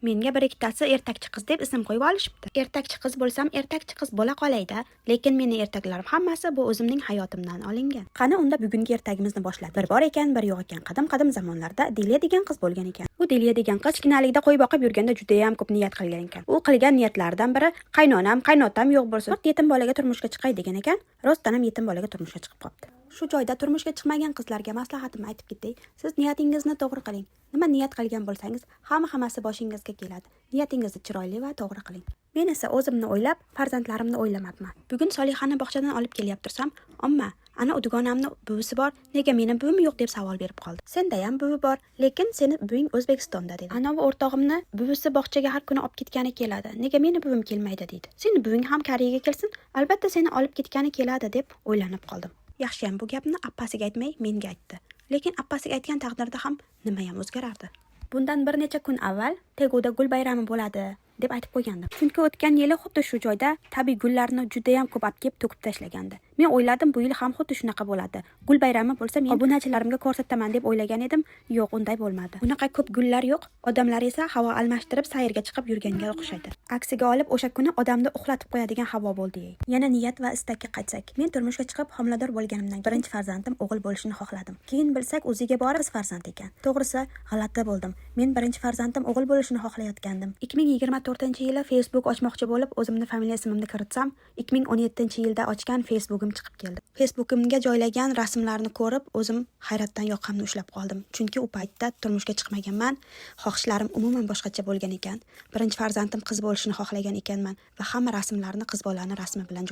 Menga bir ikkitasi ertakchi qiz deb ism qo'yib olishibdi. Ertakchi qiz bo'lsam, ertakchi qiz bo'la qolayda, lekin meni ertaklarim hammasi bu o'zimning hayotimdan olingan. Qani unda bugungi ertagimizni boshladi. Bir bor ekan, bir yo'q ekan. Qadim zamonlarda Deliya degan qiz bo'lgan ekan. Bu Deliya degan qiz kichkinalikda qo'y boqib yurganda juda ham ko'p niyat qilgan ekan. U qilgan niyatlaridan biri qaynotam yo'q bo'lsin, yetim bolaga turmushga chiqay degan ekan. Rostdan ham yetim bolaga turmushga chiqib qopti. Shu joyda turmushga chiqmagan qizlarga maslahatim aytib ketay. Siz niyatingizni to'g'ri qiling. Nima niyat qilgan bo'lsangiz, hammasi boshingizga keladi. Niyatingizni chiroyli va to'g'ri qiling. Men esa o'zimni o'ylab, farzandlarimni o'ylamabman. Bugun Solixani bog'chadan olib kelyaptirsam, "Omma, ana u dugonamning buvisi bor, nega mening buvim yo'q?" deb savol berib qoldi. "Senda ham buvi bor, lekin seni buving O'zbekistonda" dedi. "Ana bu o'rtog'imni buvisi bog'chaga har kuni olib ketgani keladi. Nega meni buvim kelmaydi?" dedi. "Seni buving ham Koreyaga kelsin, albatta seni olib ketgani keladi" deb o'ylanib qoldim. Yaxshiyam bu gapni appasiga aytmay menga aytdi. Lekin appasiga aytgan taqdirda ham nima ham o'zgarardi? Bundan bir necha kun avval Teguda gul bayrami bo'ladi deb aytib qo'ygandim. Chunki o'tgan yili xuddi shu joyda tabiiy gullarni juda ham ko'p olib kelib to'kib tashlagandi. Men o'yladim bu yil ham xuddi shunaqa bo'ladi. Gul bayrami bo'lsa men obunachilarimga ko'rsataman deb o'ylagan edim. Yo'q, unday bo'lmadi. Bunaqa ko'p gullar yo'q. Odamlar esa havo almashtirib sayrga chiqib yurganga o'xshaydi. Aksiga olib o'sha kuni odamni uxlatib qo'yadigan havo bo'ldi. Yana niyat va istakka qaytsak. Men turmushga chiqib homilador bo'lganimdan birinchi farzandim o'g'il bo'lishini xohladim. Keyin bilsak o'ziga borib qiz farzand ekan. To'g'risi, g'alati bo'ldim. Men birinchi farzandim o'g'il bo'lishini xohlayotgandim. 2024-yili Facebook ochmoqchi bo'lib, o'zimni familiya ismimni kiritsam, 2017-yilda ochgan Facebook'im chiqib keldi. Facebook'imga joylagan rasmlarni ko'rib, o'zim hayratdan yoqamni ushlab qoldim. Chunki u paytda turmushga chiqmaganman, xohishlarim umuman boshqacha bo'lgan ekan. Birinchi farzandim qiz bo'lishini xohlagan ekanman va hamma rasmlarni qiz bolani rasmi bilan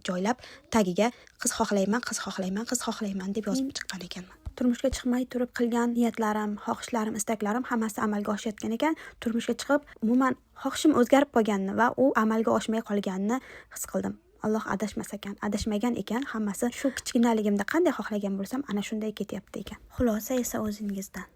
joylab, tagiga qiz xohlayman deb yozib chiqqan ekanman. Turmushga chiqmay turib qilgan niyatlarim, xohishlarim, istaklarim hammasi amalga oshayotgan ekan. Turmushga chiqib, umuman xohishim o'zgarib qolganini va u amalga oshmay qolganini his qildim. Alloh adashmagan ekan, hammasi shu kichkinaligimda qanday xohlagan bo'lsam, ana shunday ketyapti ekan. Xulosa esa o'zingizdan.